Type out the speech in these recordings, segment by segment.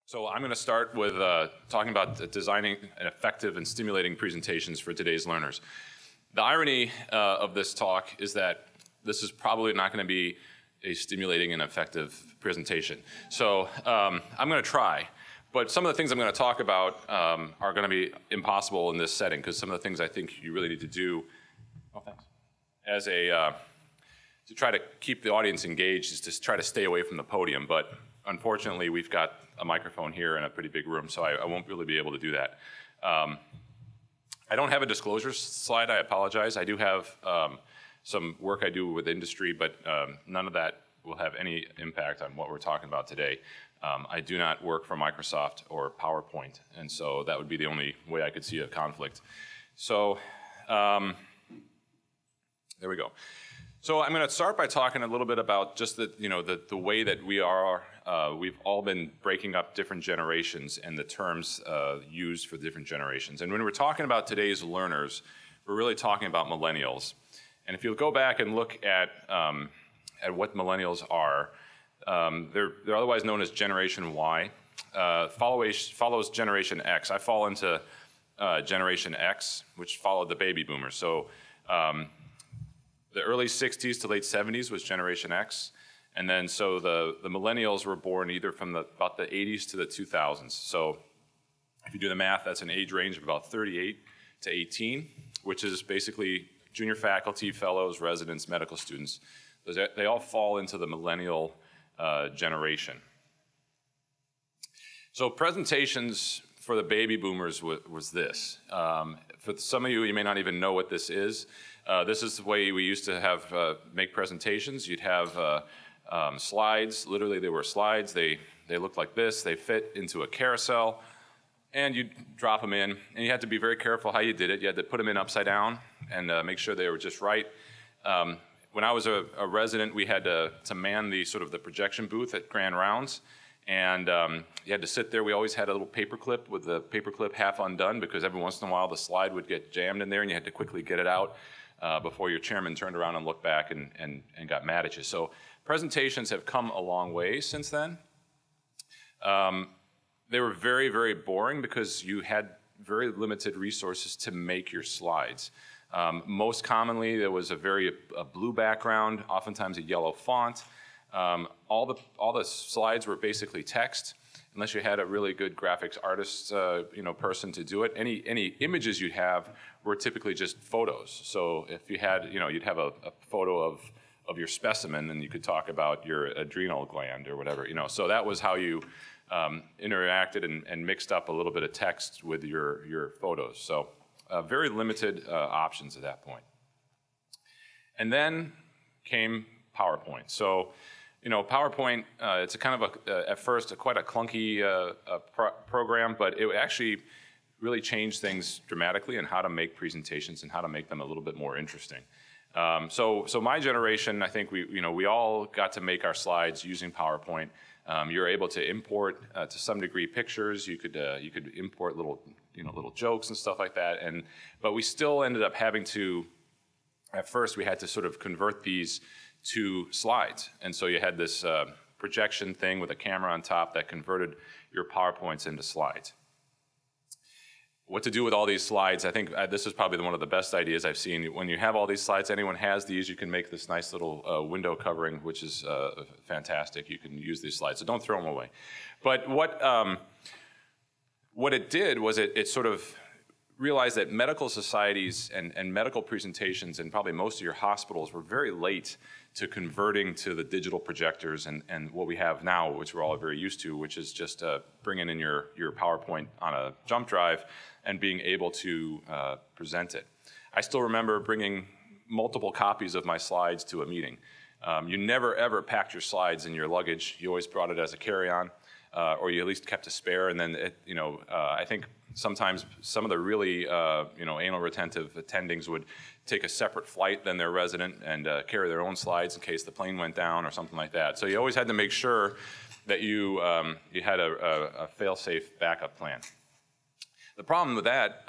So I'm going to start with talking about designing an effective and stimulating presentations for today's learners. The irony of this talk is that this is probably not going to be a stimulating and effective presentation. So I'm going to try, but some of the things I'm going to talk about are going to be impossible in this setting because some of the things I think you really need to do as a to try to keep the audience engaged is to try to stay away from the podium. But unfortunately, we've got a microphone here in a pretty big room, so I won't really be able to do that. I don't have a disclosure slide, I apologize. I do have some work I do with industry, but none of that will have any impact on what we're talking about today. I do not work for Microsoft or PowerPoint, and so that would be the only way I could see a conflict. So there we go. So I'm going to start by talking a little bit about just the way that we've all been breaking up different generations and the terms used for different generations. And when we're talking about today's learners, we're really talking about millennials. And if you go back and look at what millennials are, they're otherwise known as Generation Y. Follows Generation X. I fall into Generation X, which followed the baby boomers. So the early 60s to late 70s was Generation X. And then so the millennials were born either from about the 80s to the 2000s. So if you do the math, that's an age range of about 38 to 18, which is basically junior faculty, fellows, residents, medical students. They all fall into the millennial generation. So presentations for the baby boomers was this. For some of you, you may not even know what this is. This is the way we used to have make presentations. You'd have slides. Literally, they were slides. They looked like this. They fit into a carousel, and you'd drop them in. And you had to be very careful how you did it. You had to put them in upside down and make sure they were just right. When I was a resident, we had to man the projection booth at Grand Rounds, and you had to sit there. We always had a little paper clip with the paper clip half undone because every once in a while the slide would get jammed in there, and you had to quickly get it out before your chairman turned around and looked back and got mad at you. So presentations have come a long way since then. They were very, very boring because you had very limited resources to make your slides. Most commonly, there was a blue background, oftentimes a yellow font. All the slides were basically text, unless you had a really good graphics artist, person to do it. Any images you'd have were typically just photos. So if you had, you'd have a photo of your specimen, and you could talk about your adrenal gland or whatever, So that was how you interacted and mixed up a little bit of text with your photos. So very limited options at that point. And then came PowerPoint. So, PowerPoint, it's a kind of at first quite a clunky program, but it actually really changed things dramatically in how to make presentations and how to make them a little bit more interesting. So my generation, I think we all got to make our slides using PowerPoint. You're able to import to some degree pictures. You could import little jokes and stuff like that. But we still ended up having to. At first, we had to sort of convert these to slides, and so you had this projection thing with a camera on top that converted your PowerPoints into slides. What to do with all these slides, I think this is probably one of the best ideas I've seen. When you have all these slides, anyone has these, you can make this nice little window covering, which is fantastic. You can use these slides, so don't throw them away. But what it did was it sort of realized that medical societies and medical presentations and probably most of your hospitals were very late to converting to the digital projectors and what we have now, which we're all very used to, which is just bringing in your PowerPoint on a jump drive and being able to present it. I still remember bringing multiple copies of my slides to a meeting. You never ever packed your slides in your luggage. You always brought it as a carry-on, or you at least kept a spare. And then I think sometimes some of the really anal retentive attendings would take a separate flight than their resident and carry their own slides in case the plane went down or something like that. So you always had to make sure that you had a fail-safe backup plan. The problem with that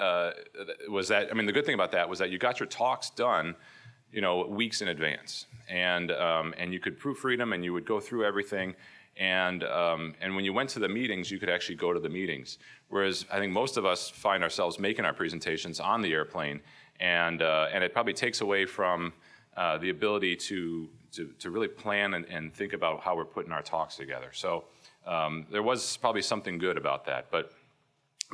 was that, the good thing about that was that you got your talks done weeks in advance, and you could proofread them, and you would go through everything, and when you went to the meetings, you could actually go to the meetings. Whereas I think most of us find ourselves making our presentations on the airplane, and it probably takes away from the ability to really plan and think about how we're putting our talks together. So there was probably something good about that, but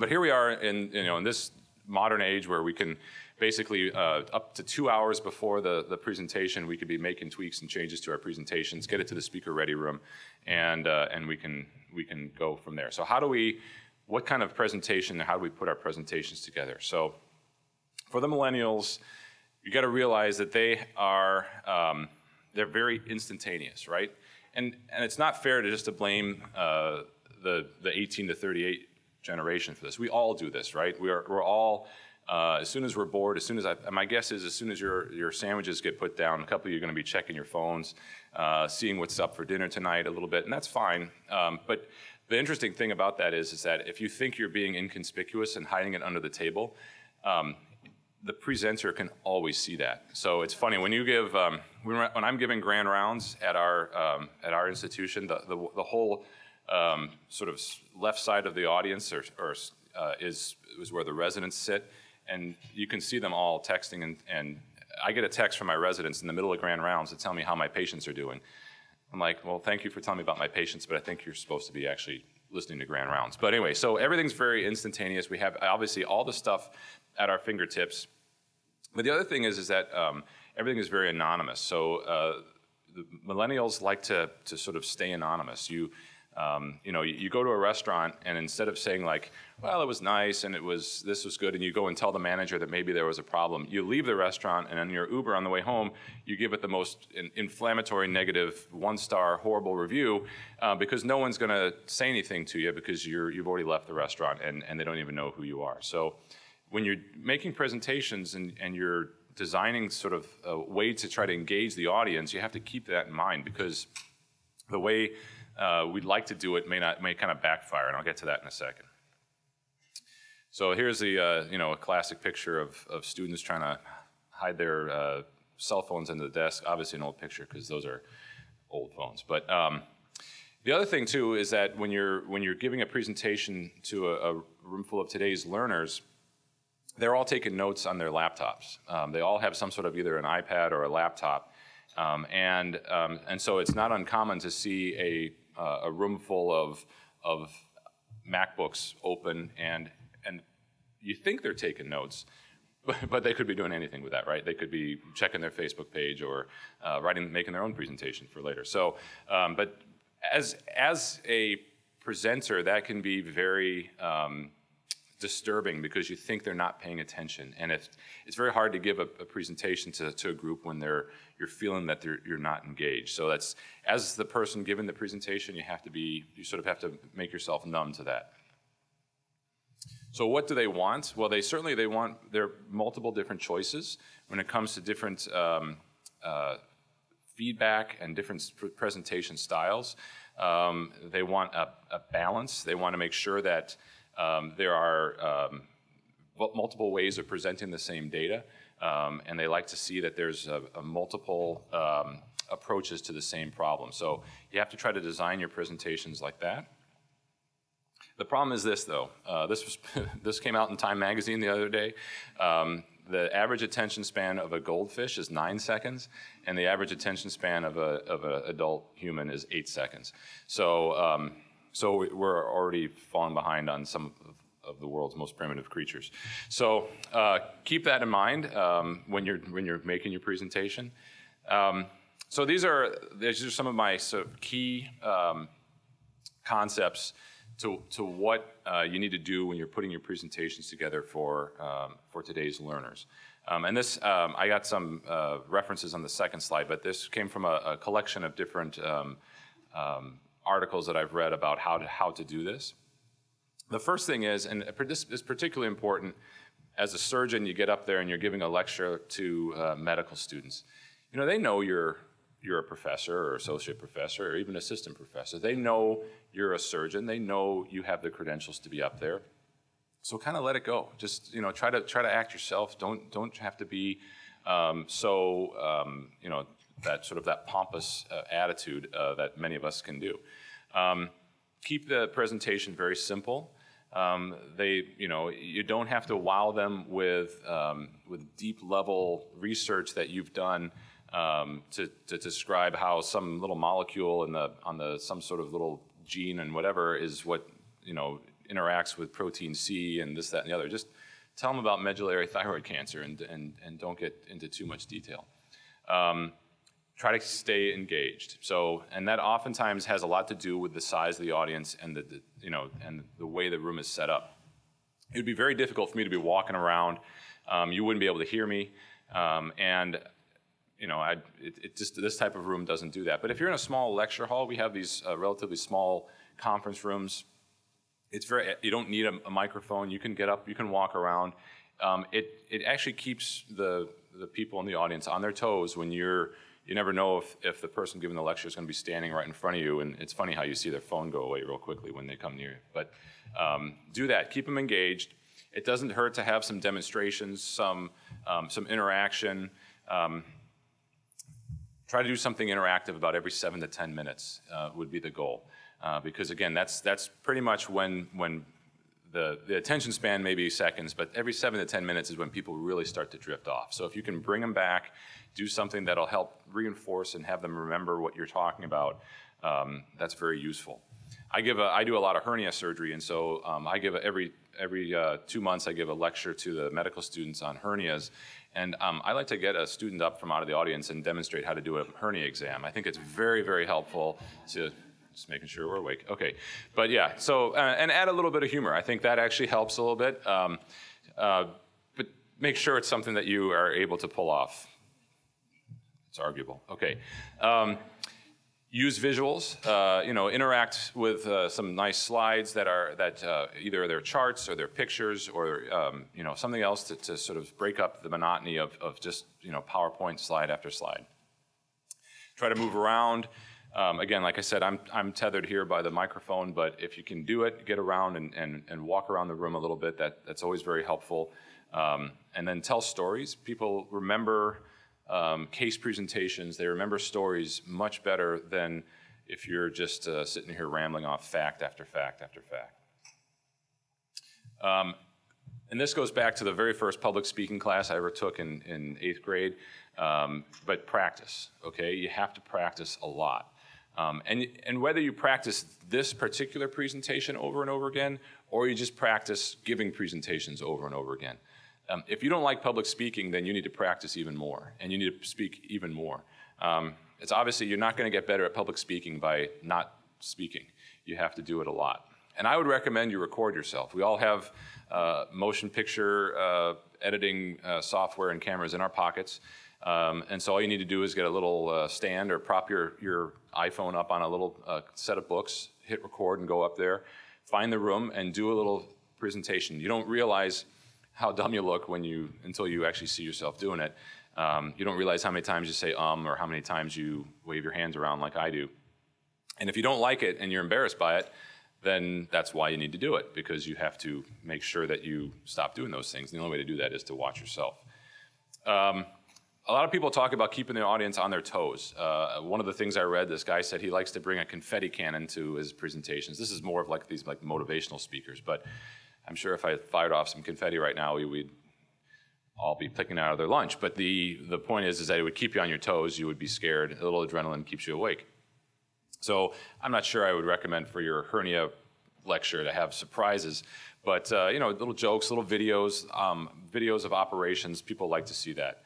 here we are in this modern age where we can basically up to 2 hours before the presentation, we could be making tweaks and changes to our presentations, get it to the speaker ready room, and we can go from there. So what kind of presentation, how do we put our presentations together? So for the millennials, you got to realize that they're very instantaneous, right? And it's not fair to blame the 18 to 38 generation for this. We all do this, right? We're all, as soon as we're bored, my guess is as soon as your sandwiches get put down, a couple of you are going to be checking your phones, seeing what's up for dinner tonight a little bit, and that's fine. But the interesting thing about that is that if you think you're being inconspicuous and hiding it under the table, the presenter can always see that. So it's funny when you give, when I'm giving grand rounds at our institution, the whole sort of left side of the audience is where the residents sit, and you can see them all texting, and I get a text from my residents in the middle of grand rounds to tell me how my patients are doing. I'm like, well, thank you for telling me about my patients, but I think you're supposed to be actually listening to grand rounds. But anyway, so everything's very instantaneous. We have obviously all the stuff at our fingertips. But the other thing is that everything is very anonymous. So the millennials like to sort of stay anonymous. You go to a restaurant, and instead of saying like, well, it was nice and this was good, and you go and tell the manager that maybe there was a problem, you leave the restaurant, and on your Uber on the way home, you give it the most inflammatory, negative, 1-star, horrible review, because no one's going to say anything to you because you've already left the restaurant and they don't even know who you are. So when you're making presentations and you're designing sort of a way to try to engage the audience, you have to keep that in mind, because the way we'd like to do it may kind of backfire, and I'll get to that in a second. So here's a classic picture of students trying to hide their cell phones under the desk. Obviously an old picture because those are old phones. But the other thing too is that when you're giving a presentation to a room full of today's learners, they're all taking notes on their laptops. They all have some sort of either an iPad or a laptop, and so it's not uncommon to see a room full of MacBooks open, and you think they're taking notes, but they could be doing anything with that, right? They could be checking their Facebook page or making their own presentation for later. So, but as a presenter, that can be very disturbing, because you think they're not paying attention, and it's very hard to give a presentation to a group when you're feeling that you're not engaged. So that's, as the person giving the presentation, you sort of have to make yourself numb to that. So what do they want? Well, they want their multiple different choices when it comes to different feedback and different presentation styles. They want a balance. They want to make sure that there are multiple ways of presenting the same data, and they like to see that there's multiple approaches to the same problem. So you have to try to design your presentations like that. The problem is this, though. This came out in Time magazine the other day. The average attention span of a goldfish is 9 seconds, and the average attention span of an adult human is 8 seconds. So we're already falling behind on some of the world's most primitive creatures. So keep that in mind when you're making your presentation. So these are some of my sort of key concepts to what you need to do when you're putting your presentations together for today's learners. And this, I got some references on the second slide, but this came from a collection of different articles that I've read about how to do this. The first thing is, and this is particularly important, as a surgeon, you get up there and you're giving a lecture to medical students. You know, they know you're a professor or associate professor or even assistant professor. They know you're a surgeon. They know you have the credentials to be up there. So kind of let it go. Just try to act yourself. Don't have to be You know, that sort of that pompous attitude that many of us can do. Keep the presentation very simple. You know, you don't have to wow them with deep level research that you've done to describe how some little molecule on some sort of little gene and whatever is what, you know, interacts with protein C and this, that, and the other. Just tell them about medullary thyroid cancer and don't get into too much detail. Try to stay engaged. And that oftentimes has a lot to do with the size of the audience and the way the room is set up. It would be very difficult for me to be walking around. You wouldn't be able to hear me, and you know, this type of room doesn't do that. But if you're in a small lecture hall, we have these relatively small conference rooms. You don't need a microphone. You can get up, you can walk around. It actually keeps the people in the audience on their toes when you never know if the person giving the lecture is going to be standing right in front of you, and it's funny how you see their phone go away real quickly when they come near you. But do that. Keep them engaged. It doesn't hurt to have some demonstrations, some interaction. Try to do something interactive about every 7 to 10 minutes would be the goal. Because again, that's pretty much when the attention span may be seconds, but every 7 to 10 minutes is when people really start to drift off. So if you can bring them back, do something that'll help reinforce and have them remember what you're talking about, that's very useful. I do a lot of hernia surgery, and so I give every 2 months I give a lecture to the medical students on hernias, and I like to get a student up from out of the audience and demonstrate how to do a hernia exam. I think it's very, very helpful to. Just making sure we're awake. Okay, but yeah. So and add a little bit of humor. I think that actually helps a little bit. But make sure it's something that you are able to pull off. It's arguable. Okay. Use visuals. You know, interact with some nice slides that either they're charts or they're pictures or you know, something else to sort of break up the monotony of just, you know, PowerPoint slide after slide. Try to move around. Again, like I said, I'm tethered here by the microphone, but if you can do it, get around and walk around the room a little bit, that's always very helpful. And then tell stories. People remember case presentations. They remember stories much better than if you're just sitting here rambling off fact after fact after fact. And this goes back to the very first public speaking class I ever took in 8th grade. But practice, okay? You have to practice a lot. And whether you practice this particular presentation over and over again, or you just practice giving presentations over and over again. If you don't like public speaking, then you need to practice even more, and you need to speak even more. It's obviously you're not going to get better at public speaking by not speaking. You have to do it a lot. And I would recommend you record yourself. We all have motion picture editing software and cameras in our pockets. And so all you need to do is get a little stand or prop your iPhone up on a little set of books, hit record and go up there, find the room and do a little presentation. You don't realize how dumb you look until you actually see yourself doing it. You don't realize how many times you say or how many times you wave your hands around like I do. And if you don't like it and you're embarrassed by it, then that's why you need to do it, because you have to make sure that you stop doing those things. And the only way to do that is to watch yourself. A lot of people talk about keeping the audience on their toes. One of the things I read, this guy said he likes to bring a confetti cannon to his presentations. This is more of like these motivational speakers, but I'm sure if I fired off some confetti right now, we'd all be picking out of their lunch. But the point is that it would keep you on your toes. You would be scared. A little adrenaline keeps you awake. So I'm not sure I would recommend for your hernia lecture to have surprises, but you know, little jokes, little videos, videos of operations. People like to see that.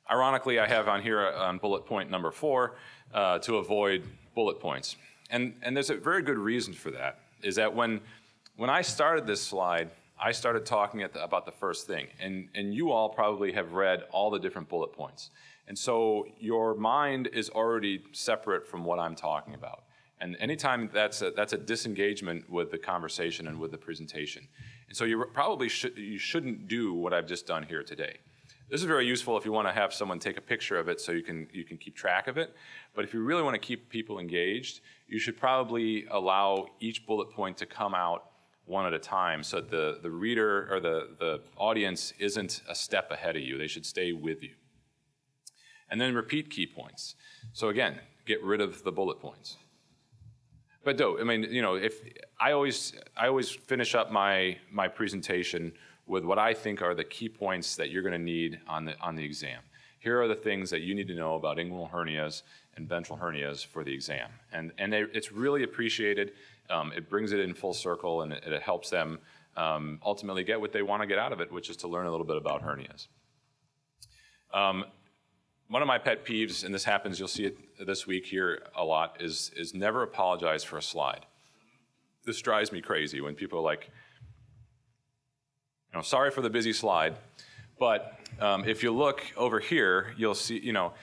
Ironically, I have on here on bullet point number 4 to avoid bullet points. And there's a very good reason for that, is that when I started this slide, I started talking about the first thing. And you all probably have read all the different bullet points. And so your mind is already separate from what I'm talking about. And anytime that's a disengagement with the conversation and with the presentation. And so you probably shouldn't do what I've just done here today. This is very useful if you want to have someone take a picture of it so you can keep track of it. But if you really want to keep people engaged, you should probably allow each bullet point to come out one at a time so that the reader or the audience isn't a step ahead of you. They should stay with you. and then repeat key points. So again, get rid of the bullet points. But though, I mean, you know, if I always finish up my presentation with what I think are the key points that you're going to need on the exam. Here are the things that you need to know about inguinal hernias and ventral hernias for the exam, and it's really appreciated. It brings it in full circle, and it helps them ultimately get what they want to get out of it, which is to learn a little bit about hernias. One of my pet peeves, and this happens, you'll see it this week here a lot, is never apologize for a slide. This drives me crazy when people are like, you know, sorry for the busy slide, but if you look over here, you'll see, you know,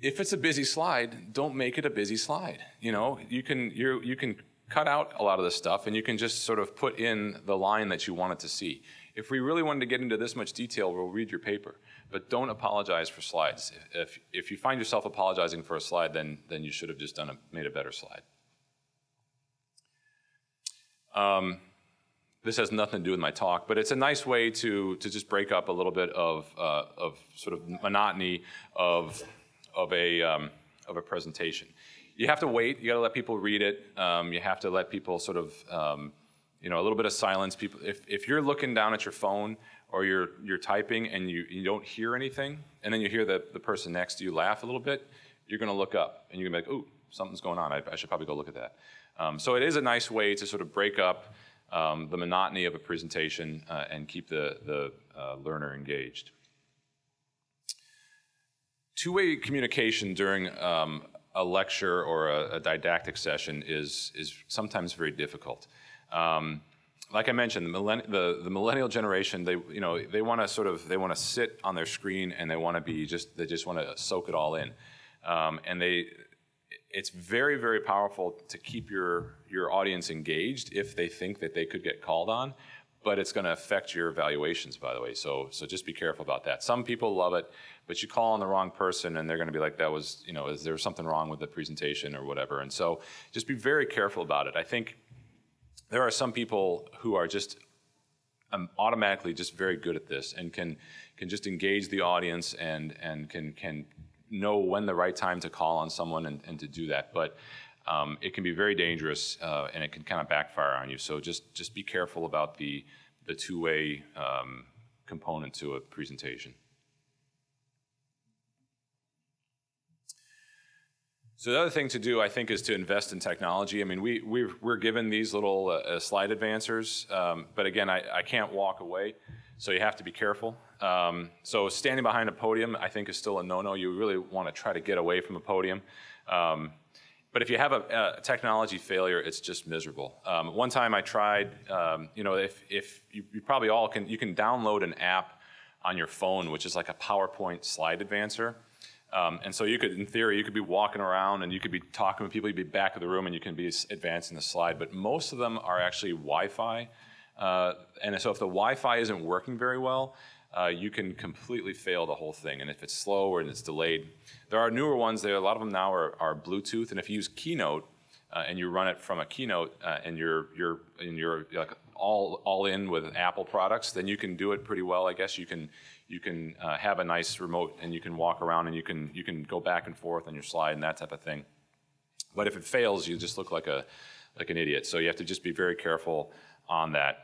if it's a busy slide, don't make it a busy slide. You know, you can cut out a lot of this stuff, and you can just sort of put in the line that you want it to see. If we really wanted to get into this much detail, we'll read your paper. But don't apologize for slides. If you find yourself apologizing for a slide, then you should have just made a better slide. This has nothing to do with my talk, but it's a nice way to just break up a little bit of sort of monotony of a presentation. You have to wait. You got to let people read it. You have to let people sort of you know, a little bit of silence. People, if you're looking down at your phone or you're typing and you don't hear anything, and then you hear the person next to you laugh a little bit, you're going to look up and you're going to be like, ooh, something's going on. I should probably go look at that. So it is a nice way to sort of break up the monotony of a presentation and keep the learner engaged. Two-way communication during a lecture or a didactic session is sometimes very difficult. Like I mentioned, the millennial generation, they want to sit on their screen, and they want to soak it all in, and it's very, very powerful to keep your audience engaged if they think that they could get called on, but it's going to affect your evaluations, by the way. So just be careful about that. Some people love it, but you call on the wrong person, and they're going to be like, that was, you know, is there something wrong with the presentation or whatever? And so just be very careful about it. I think there are some people who are just automatically just very good at this and can just engage the audience and can know when the right time to call on someone and to do that. But it can be very dangerous, and it can kind of backfire on you. So just be careful about the two-way component to a presentation. So the other thing to do, I think, is to invest in technology. I mean, we're given these little slide advancers, but again, I can't walk away, so you have to be careful. So standing behind a podium, I think, is still a no-no. You really want to try to get away from a podium. But if you have a technology failure, it's just miserable. One time I tried, you know, if you probably all can, you can download an app on your phone, which is like a PowerPoint slide advancer. And so you could, in theory, you could be walking around and you could be talking with people, you'd be back of the room and you can be advancing the slide, but most of them are actually Wi-Fi. And so if the Wi-Fi isn't working very well, you can completely fail the whole thing. And if it's slow or it's delayed, there are newer ones. A lot of them now are Bluetooth, and if you use Keynote and you run it from a Keynote and you're like all in with Apple products, then you can do it pretty well. I guess you can have a nice remote and you can walk around and you can go back and forth on your slide and that type of thing. But if it fails, you just look like an idiot. So you have to just be very careful on that.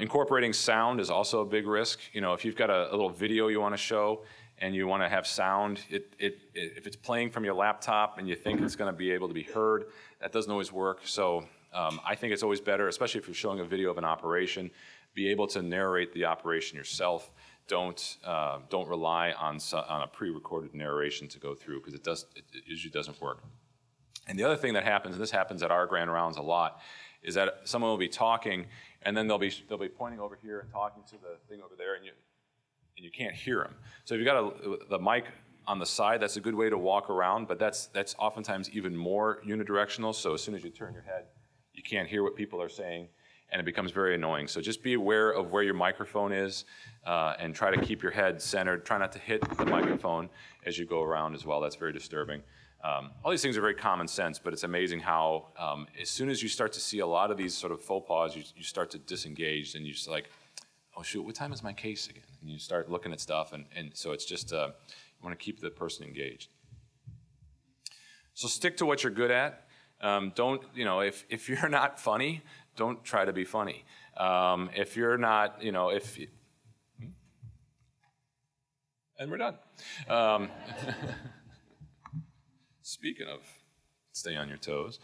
Incorporating sound is also a big risk. You know, if you've got a little video you want to show and you want to have sound, if it's playing from your laptop and you think it's going to be able to be heard, that doesn't always work. So I think it's always better, especially if you're showing a video of an operation, be able to narrate the operation yourself. Don't rely on a pre-recorded narration to go through, because it usually doesn't work. And the other thing that happens, and this happens at our grand rounds a lot, is that someone will be talking and then they'll be pointing over here and talking to the thing over there, and you can't hear them. So if you've got the mic on the side, that's a good way to walk around, but that's oftentimes even more unidirectional. So as soon as you turn your head, you can't hear what people are saying, and it becomes very annoying. So just be aware of where your microphone is, and try to keep your head centered. Try not to hit the microphone as you go around as well. That's very disturbing. All these things are very common sense, but it's amazing how as soon as you start to see a lot of these sort of faux pas, you start to disengage, and you're just like, oh shoot, what time is my case again? And you start looking at stuff, and so it's just, I want to keep the person engaged. So stick to what you're good at. Don't, if you're not funny, don't try to be funny. If you're not, and we're done. Speaking of stay on your toes.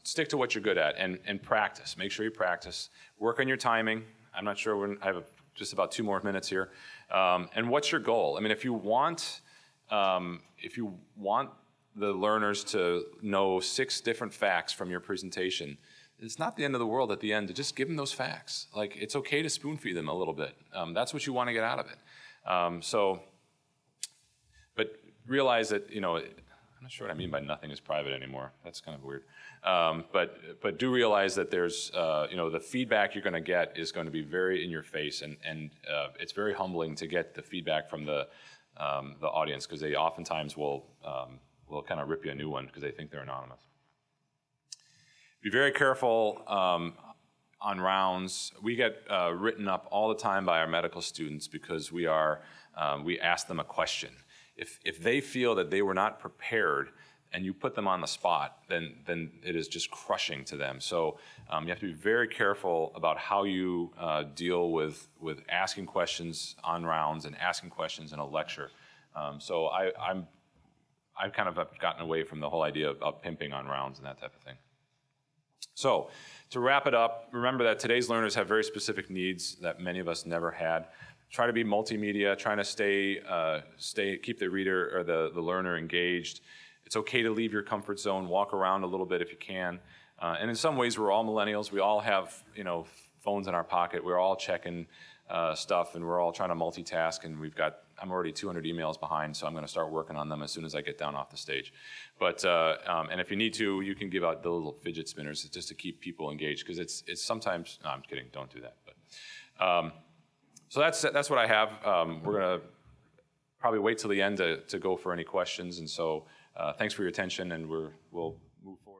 Stick to what you're good at and practice. Make sure you practice. Work on your timing. I'm not sure when, I have just about 2 more minutes here. And what's your goal? I mean, if you want the learners to know 6 different facts from your presentation, it's not the end of the world at the end to just give them those facts. Like, it's okay to spoon feed them a little bit. That's what you want to get out of it. But realize that, I'm not sure what I mean by nothing is private anymore. That's kind of weird. But do realize that there's, the feedback you're going to get is going to be very in your face, and it's very humbling to get the feedback from the audience, because they oftentimes will kind of rip you a new one because they think they're anonymous. Be very careful on rounds. We get written up all the time by our medical students because we ask them a question. If they feel that they were not prepared and you put them on the spot, then it is just crushing to them. So you have to be very careful about how you deal with asking questions on rounds and asking questions in a lecture. So I've kind of gotten away from the whole idea of pimping on rounds and that type of thing. So to wrap it up, remember that today's learners have very specific needs that many of us never had. Try to be multimedia, trying to keep the reader or the learner engaged. It's okay to leave your comfort zone, walk around a little bit if you can. And in some ways, we're all millennials. We all have, phones in our pocket. We're all checking stuff, and we're all trying to multitask. And I'm already 200 emails behind, so I'm going to start working on them as soon as I get down off the stage. But and if you need to, you can give out the little fidget spinners just to keep people engaged, because it's sometimes. No, I'm kidding. Don't do that. But so that's what I have. We're going to probably wait till the end to go for any questions. And so thanks for your attention, and we'll move forward.